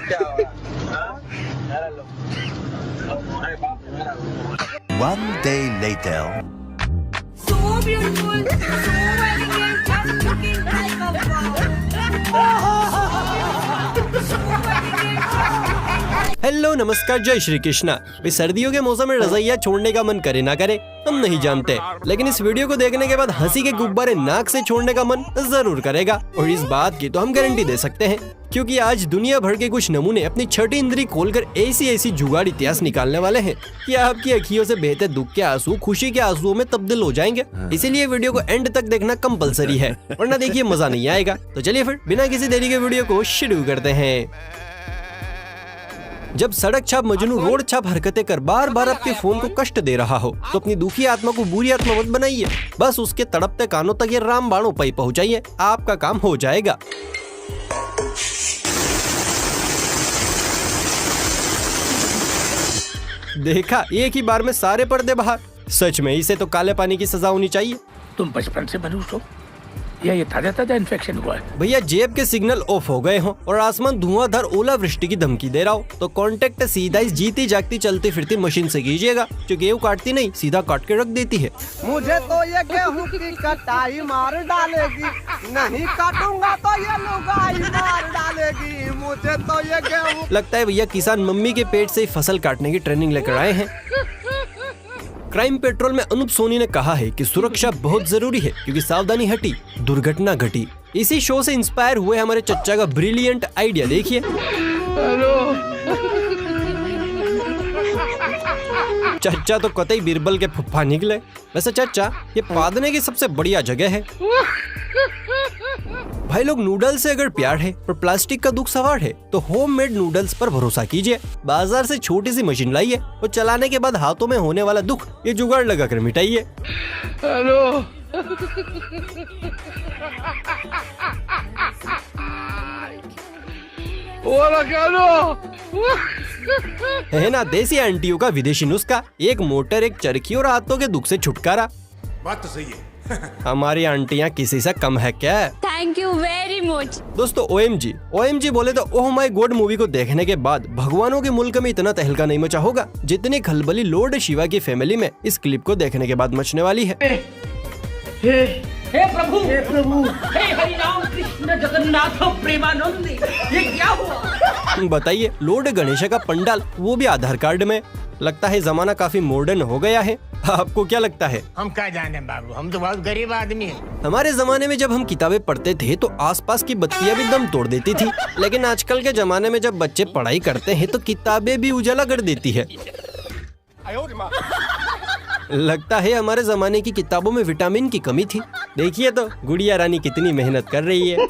One day later. So beautiful, so elegant, just looking like a wow. Hello नमस्कार, जय श्री कृष्णा। भाई सर्दियों के मौसम में रज़ाइयाँ छोड़ने का मन करे ना करे हम नहीं जानते, लेकिन इस वीडियो को देखने के बाद हंसी के गुब्बारे नाक से छोड़ने का मन जरूर करेगा। और इस बात की तो हम गारंटी दे सकते हैं, क्योंकि आज दुनिया भर के कुछ नमूने अपनी छठी इंद्री खोलकर ऐसी जुगाड़ इतिहास निकालने वाले हैं कि आपकी अखियों से बहते दुख के आंसू खुशी के आंसुओं में तब्दील हो जाएंगे। इसीलिए वीडियो को एंड तक देखना कंपलसरी है, वरना देखिए मजा नहीं आएगा। तो चलिए फिर बिना किसी देरी के वीडियो को शुरू करते हैं। जब सड़क छाप मजनू रोड छाप हरकतें कर बार बार आपके फोन को कष्ट दे रहा हो, तो अपनी दुखी आत्मा को बुरी आत्मा मत बनाइए। बस उसके तड़पते कानों तक ये रामबाण उपाय पहुंचाइए, आपका काम हो जाएगा। देखा, एक ही बार में सारे पर्दे बाहर। सच में इसे तो काले पानी की सजा होनी चाहिए। तुम बचपन से मनुष्य हो या ये ताजा इन्फेक्शन हुआ है? भैया जेब के सिग्नल ऑफ हो गए हो और आसमान धुआंधार ओलावृष्टि की धमकी दे रहा हो, तो कांटेक्ट सीधा इस जीती जागती चलती फिरती मशीन से कीजिएगा, जो गेहूं काटती नहीं सीधा काट के रख देती है। मुझे तो ये गेहूं की कटाई मार डालेगी, नहीं काटूंगा तो ये लुगाई मार डालेगी। मुझे तो ये गेहूं। लगता है भैया किसान मम्मी के पेट से ही फसल काटने की ट्रेनिंग लेकर आए हैं। क्राइम पेट्रोल में अनूप सोनी ने कहा है कि सुरक्षा बहुत जरूरी है, क्योंकि सावधानी हटी दुर्घटना घटी। इसी शो से इंस्पायर हुए हमारे चच्चा का ब्रिलियंट आइडिया देखिए। चच्चा तो कतई बीरबल के फुफ्फा निकले। वैसे चच्चा, ये पादने की सबसे बढ़िया जगह है। भाई लोग, नूडल्स से अगर प्यार है पर प्लास्टिक का दुख सवार है, तो होममेड नूडल्स पर भरोसा कीजिए। बाजार से छोटी सी मशीन लाइए और चलाने के बाद हाथों में होने वाला दुख ये जुगाड़ लगाकर मिटाइए। हेलो है ना देसी आंटियों का विदेशी नुस्खा, एक मोटर एक चरखी और हाथों के दुख से छुटकारा। बात तो सही है। हमारी आंटियां किसी से कम है क्या? Thank you very much. दोस्तों OMG बोले तो ओह माय गॉड मूवी को देखने के बाद भगवानों के मुल्क में इतना तहलका नहीं मचा होगा जितनी खलबली लॉर्ड शिवा की फैमिली में इस क्लिप को देखने के बाद मचने वाली है। हे प्रभु, हे हरि राम कृष्ण जगन्नाथ प्रेमानंद, ये क्या हुआ? बताइए, लॉर्ड गणेश का पंडाल, वो भी आधार कार्ड में। लगता है जमाना काफी मॉडर्न हो गया है। आपको क्या लगता है? हम क्या जाने बाबू, हम तो बहुत गरीब आदमी हैं। हमारे जमाने में जब हम किताबें पढ़ते थे तो आसपास की बत्तियां भी दम तोड़ देती थी, लेकिन आजकल के जमाने में जब बच्चे पढ़ाई करते हैं तो किताबें भी उजाला कर देती है। लगता है हमारे जमाने की किताबों में विटामिन की कमी थी। देखिए तो गुड़िया रानी कितनी मेहनत कर रही है।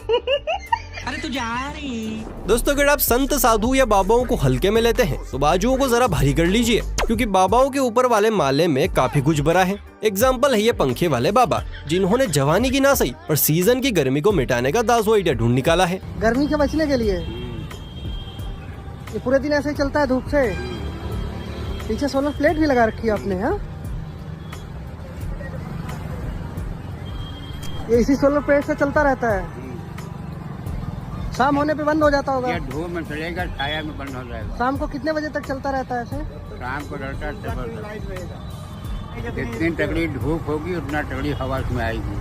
अरे तू जा रही। दोस्तों, अगर आप संत साधु या बाबाओं को हल्के में लेते हैं तो बाजुओं को जरा भारी कर लीजिए, क्योंकि बाबाओं के ऊपर वाले माले में काफी कुछ भरा है। एग्जाम्पल है ये पंखे वाले बाबा, जिन्होंने जवानी की ना सही पर सीजन की गर्मी को मिटाने का दासो आइडिया ढूंढ निकाला है। गर्मी के बचने के लिए ये पूरे दिन ऐसे ही चलता है धूप से। पीछे सोलर प्लेट भी लगा रखी है आपने। हाँ, ये इसी सोलर प्लेट से चलता रहता है। शाम होने पे बंद हो जाता होगा। धूप में चलेगा, छाया में बंद हो जाएगा। शाम को कितने बजे तक चलता रहता है ऐसे? शाम को रहता है जितनी तगड़ी धूप होगी उतना तगड़ी हवा उसमें आएगी,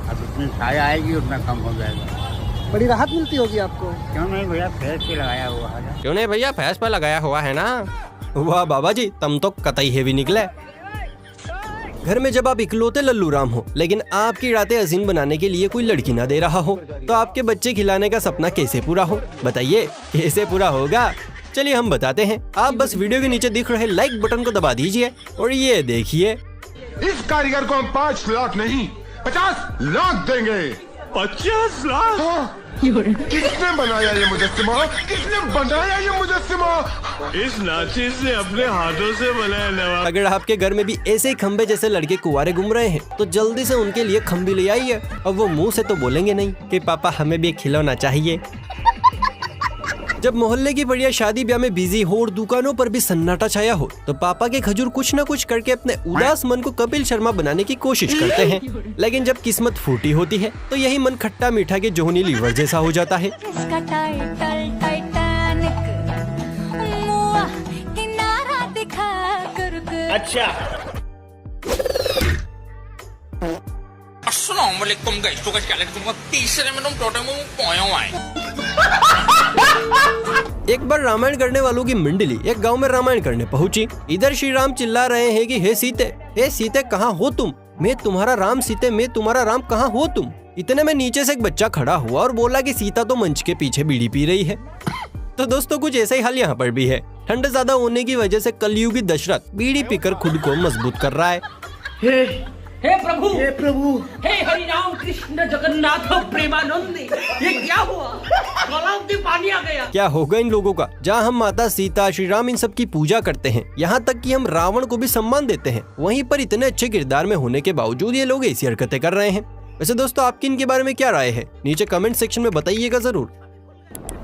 अब जितनी छाया आएगी उतना कम हो जाएगा। बड़ी राहत मिलती होगी आपको। क्यों नहीं भैया, फेस पे लगाया हुआ है। क्यों नहीं भैया, फैस पर लगाया हुआ है ना। वाह बाबा जी, तुम तो कतई हेवी निकले। घर में जब आप इकलौते लल्लू राम हो, लेकिन आपकी रातें हसीन बनाने के लिए कोई लड़की ना दे रहा हो, तो आपके बच्चे खिलाने का सपना कैसे पूरा हो? बताइए, कैसे पूरा होगा? चलिए हम बताते हैं। आप बस वीडियो के नीचे दिख रहे लाइक बटन को दबा दीजिए और ये देखिए, इस कारीगर को हम 5 लाख नहीं 50 लाख देंगे। 50 लाख? हाँ। किसने बनाया ये मुजस्सिमा? किसने बनाया ये मुजस्सिमा? इस नाची से अपने हाथों से बनाया नवाब। अगर आपके घर में भी ऐसे ही खंबे जैसे लड़के कुंवारे घूम रहे हैं, तो जल्दी से उनके लिए खंबी ले आइए। और वो मुंह से तो बोलेंगे नहीं कि पापा हमें भी एक खिलौना चाहिए। जब मोहल्ले की बढ़िया शादी ब्याह में बिजी हो और दुकानों पर भी सन्नाटा छाया हो, तो पापा के खजूर कुछ न कुछ करके अपने उदास मन को कपिल शर्मा बनाने की कोशिश करते हैं। लेकिन जब किस्मत फूटी होती है तो यही मन खट्टा मीठा के जोहनी लीवर जैसा हो जाता है। इसका title Titanic Assalamualaikum guys, tugas kalian semua तीसरे में तुम टोटल में पहुंचे हुए। एक बार रामायण करने वालों की मंडली एक गांव में रामायण करने पहुंची। इधर श्री राम चिल्ला रहे हैं कि हे सीते कहाँ हो तुम, मैं तुम्हारा राम सीते, मैं तुम्हारा राम कहाँ हो तुम। इतने में नीचे से एक बच्चा खड़ा हुआ और बोला कि सीता तो मंच के पीछे बीड़ी पी रही है। तो दोस्तों कुछ ऐसा ही हाल यहाँ पर भी है। ठंड ज्यादा होने की वजह से कलयुगी दशरथ बीड़ी पीकर खुद को मजबूत कर रहा है। हे प्रभु, हे हरि राम कृष्ण जगन्नाथ प्रेमानंद, ये क्या हुआ? गलाव में पानी आ गया। क्या होगा इन लोगों का? जहाँ हम माता सीता, श्री राम इन सब की पूजा करते हैं, यहाँ तक कि हम रावण को भी सम्मान देते हैं, वहीं पर इतने अच्छे किरदार में होने के बावजूद ये लोग ऐसी हरकतें कर रहे हैं। वैसे दोस्तों आपकी इनके बारे में क्या राय है, नीचे कमेंट सेक्शन में बताइएगा जरूर।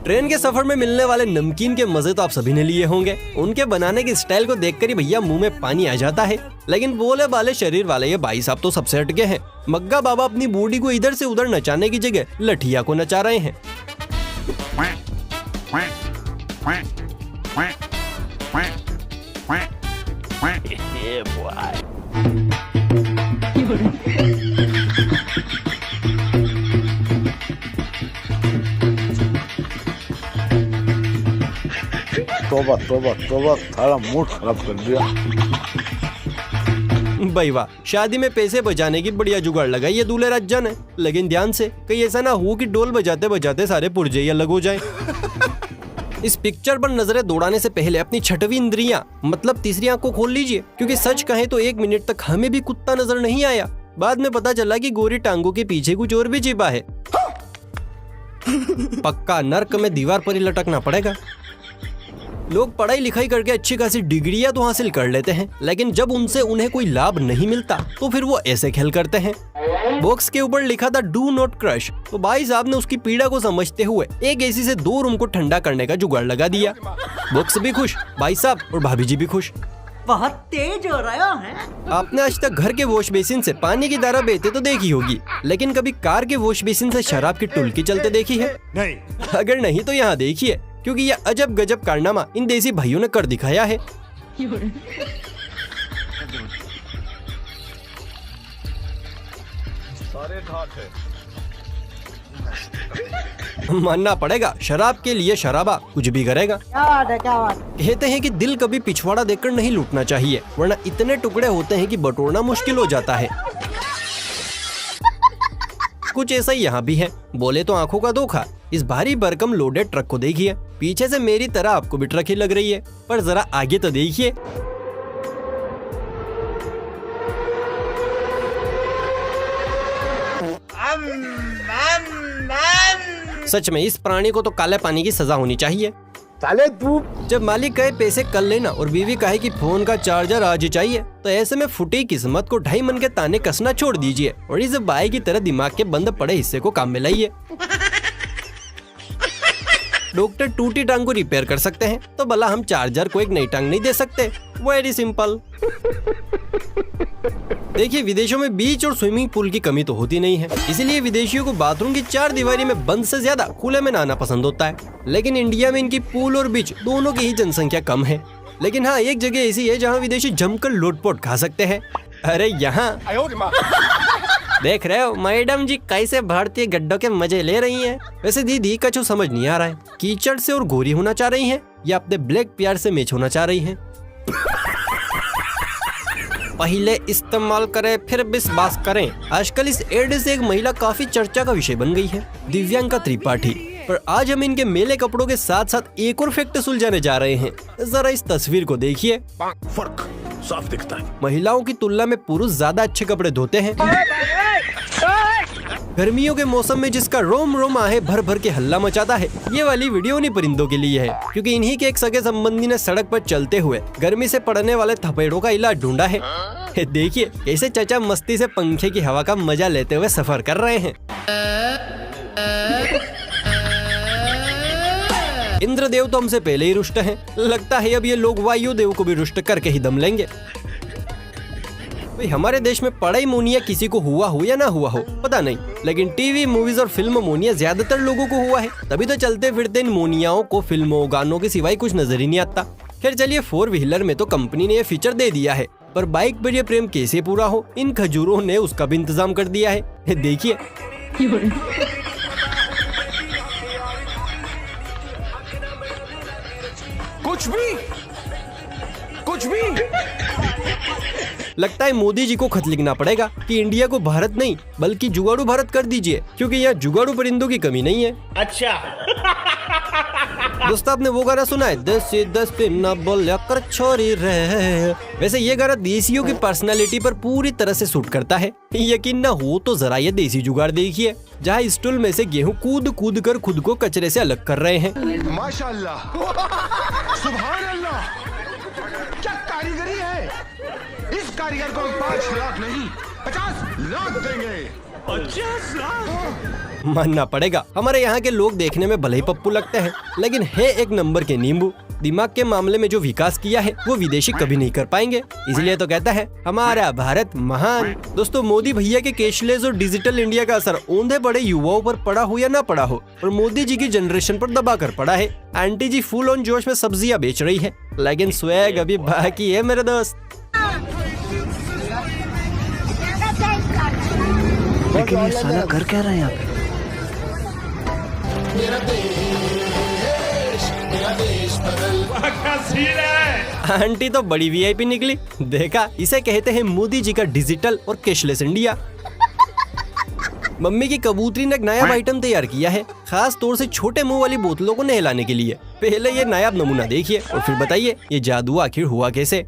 ट्रेन के सफर में मिलने वाले नमकीन के मजे तो आप सभी ने लिए होंगे। उनके बनाने की स्टाइल को देखकर ही भैया मुंह में पानी आ जाता है। लेकिन बोले वाले शरीर वाले ये भाई साहब तो सबसे हटके हैं। मग्गा बाबा अपनी बूढ़ी को इधर से उधर नचाने की जगह लठिया को नचा रहे हैं। तोबा तोबा तोबा, सारा मूड खराब कर दिया। भाई वाह, शादी में पैसे बचाने की बढ़िया जुगाड़ लगाई ये दूल्हे राजा ने। लेकिन ध्यान से, कहीं ऐसा ना हो कि डोल बजाते बजाते सारे पुर्जे ही अलग हो जाए। इस पिक्चर पर नजरें दौड़ाने से पहले अपनी छठवीं इंद्रियां मतलब तीसरी आंख को खोल लीजिए, क्योंकि सच कहें तो 1 मिनट तक हमें भी कुत्ता नजर नहीं आया। बाद में पता चला कि गोरी टांगों के पीछे कुछ और भी छिपा है। पक्का नर्क में दीवार पर ही लटकना पड़ेगा। लोग पढ़ाई लिखाई करके अच्छी खासी डिग्रियां तो हासिल कर लेते हैं, लेकिन जब उनसे उन्हें कोई लाभ नहीं मिलता तो फिर वो ऐसे खेल करते हैं। बॉक्स के ऊपर लिखा था डू नॉट क्रश, तो भाई साहब ने उसकी पीड़ा को समझते हुए एक एसी से 2 रूम को ठंडा करने का जुगाड़ लगा दिया। बॉक्स भी खुश, भाई साहब और भाभी जी भी खुश। बहुत तेज हो रहा है। आपने आज तक घर के वॉश बेसिन से पानी की धारा बहते तो देखी होगी, लेकिन कभी कार के वॉश बेसिन से शराब की टुल्की चलते देखी है? नहीं। अगर नहीं तो यहाँ देखिए, क्योंकि यह अजब गजब कारनामा इन देसी भाइयों ने कर दिखाया है। मानना पड़ेगा, शराब के लिए शराबा कुछ भी करेगा। कहते हैं कि दिल कभी पिछवाड़ा देखकर नहीं लूटना चाहिए, वरना इतने टुकड़े होते हैं कि बटोरना मुश्किल हो जाता है। कुछ ऐसा ही यहाँ भी है। बोले तो आंखों का धोखा। इस भारी भरकम लोडेड ट्रक को देखिए। पीछे से मेरी तरह आपको भी ट्रक ही लग रही है, पर जरा आगे तो देखिए। सच में इस प्राणी को तो काले पानी की सजा होनी चाहिए। साले तू जब मालिक कहे पैसे कल लेना और बीवी कहे कि फोन का चार्जर आज चाहिए, तो ऐसे में फुटी किस्मत को 2.5 मन के ताने कसना छोड़ दीजिए और इस बाई की तरह दिमाग के बंद पड़े हिस्से को काम में लाइए। डॉक्टर टूटी टांग को रिपेयर कर सकते हैं, तो भला हम चार्जर को एक नई टांग नहीं दे सकते? Very simple. देखिए, विदेशों में बीच और स्विमिंग पूल की कमी तो होती नहीं है, इसीलिए विदेशियों को बाथरूम की 4 दीवारी में बंद से ज्यादा खुले में नहाना पसंद होता है। लेकिन इंडिया में इनकी पूल और बीच दोनों की ही जनसंख्या कम है। लेकिन हाँ, एक जगह ऐसी है जहाँ विदेशी जमकर लोटपोट खा सकते हैं। अरे यहाँ देख रहे हो मैडम जी कैसे भारतीय गड्ढों के मजे ले रही हैं। वैसे दीदी का जो समझ नहीं आ रहा है, कीचड़ से और गोरी होना चाह रही हैं या अपने ब्लैक प्यार से मैच होना चाह रही हैं? पहले इस्तेमाल करें फिर विश्वास करें। आजकल इस एड से एक महिला काफी चर्चा का विषय बन गई है, दिव्यांका त्रिपाठी। पर आज हम इनके मेले कपड़ों के साथ साथ एक और फैक्ट सुलझाने जा रहे हैं। जरा इस तस्वीर को देखिए, फर्क साफ दिखता है। महिलाओं की तुलना में पुरुष ज्यादा अच्छे कपड़े धोते हैं। गर्मियों के मौसम में जिसका रोम रोम आहे भर भर के हल्ला मचाता है, ये वाली वीडियो उन्हीं परिंदों के लिए है, क्योंकि इन्हीं के एक सगे संबंधी ने सड़क पर चलते हुए गर्मी से पड़ने वाले थपेड़ों का इलाज ढूंढा है। देखिए कैसे चाचा मस्ती से पंखे की हवा का मजा लेते हुए सफर कर रहे हैं। इंद्रदेव तो हमसे पहले ही रुष्ट हैं। लगता है अब ये लोग वायुदेव को भी रुष्ट करके ही दम लेंगे। हमारे देश में पढ़ाई मोनिया किसी को हुआ हो या ना हुआ हो पता नहीं, लेकिन टीवी मूवीज और फिल्म मोनिया ज्यादातर लोगों को हुआ है। तभी तो चलते फिरते इन मोनियाओं को फिल्मों गानों के सिवाय कुछ नजर ही नहीं आता। खैर चलिए, 4 व्हीलर में तो कंपनी ने ये फीचर दे दिया है, पर बाइक पर ये प्रेम कैसे पूरा हो, इन खजूरों ने उसका भी इंतजाम कर दिया है। देखिए कुछ भी लगता है मोदी जी को खत लिखना पड़ेगा कि इंडिया को भारत नहीं बल्कि जुगाड़ू भारत कर दीजिए, क्योंकि यहाँ जुगाड़ू परिंदों की कमी नहीं है। अच्छा दोस्तों आपने वो गाना सुना है 10 से 10 पे न बोलिया कर छोरी रहे। वैसे ये गाना देसियों की पर्सनालिटी पर पूरी तरह से सूट करता है। यकीन न हो तो जरा ये देसी जुगाड़ देखिए, जहाँ स्टूल में से गेहूं कूद कूद कर खुद को कचरे से अलग कर रहे हैं। माशाल्लाह, सुभान अल्लाह, क्या कारीगरी है। इस कारीगर को हम 5 लाख नहीं 50 लाख देंगे। 50 लाख मानना पड़ेगा, हमारे यहाँ के लोग देखने में भले ही पप्पू लगते हैं, लेकिन है एक नंबर के नींबू। दिमाग के मामले में जो विकास किया है वो विदेशी कभी नहीं कर पाएंगे, इसलिए तो कहता है हमारा भारत महान। दोस्तों मोदी भैया के कैशलेस और डिजिटल इंडिया का असर औंधे बड़े युवाओं पर पड़ा हो या ना पड़ा हो, और मोदी जी की जनरेशन पर दबा कर पड़ा है। आंटी जी फुल ऑन जोश में सब्जियां बेच रही है, लेकिन स्वैग अभी बाकी है मेरे दोस्त। लेकिन ये साला कर क्या रहा है यहाँ पे? आंटी तो बड़ी वीआईपी निकली। देखा, इसे कहते हैं मोदी जी का डिजिटल और कैशलेस इंडिया। मम्मी की कबूतरी ने एक नायाब आइटम तैयार किया है, खास तौर से छोटे मुंह वाली बोतलों को नहलाने के लिए। पहले ये नायाब नमूना देखिए और फिर बताइए ये जादू आखिर हुआ कैसे।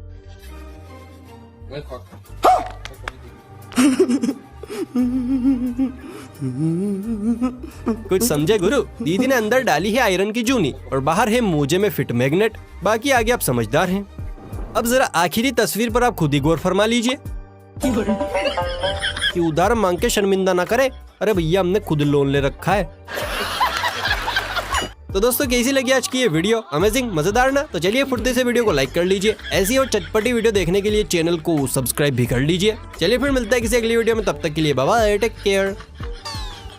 कुछ समझे गुरु? दीदी ने अंदर डाली है आयरन की जूनी और बाहर है मोजे में फिट मैग्नेट। बाकी आगे आप समझदार हैं। अब जरा आखिरी तस्वीर पर आप खुद ही गौर फरमा लीजिए कि उधार मांग के शर्मिंदा ना करे। अरे भैया हमने खुद लोन ले रखा है। तो दोस्तों कैसी लगी आज की ये वीडियो? अमेजिंग, मजेदार ना? तो चलिए फुर्ती से वीडियो को लाइक कर लीजिए। ऐसी और चटपटी वीडियो देखने के लिए चैनल को सब्सक्राइब भी कर लीजिए। चलिए फिर मिलता है किसी अगली वीडियो में, तब तक के लिए बाय बाय, टेक केयर।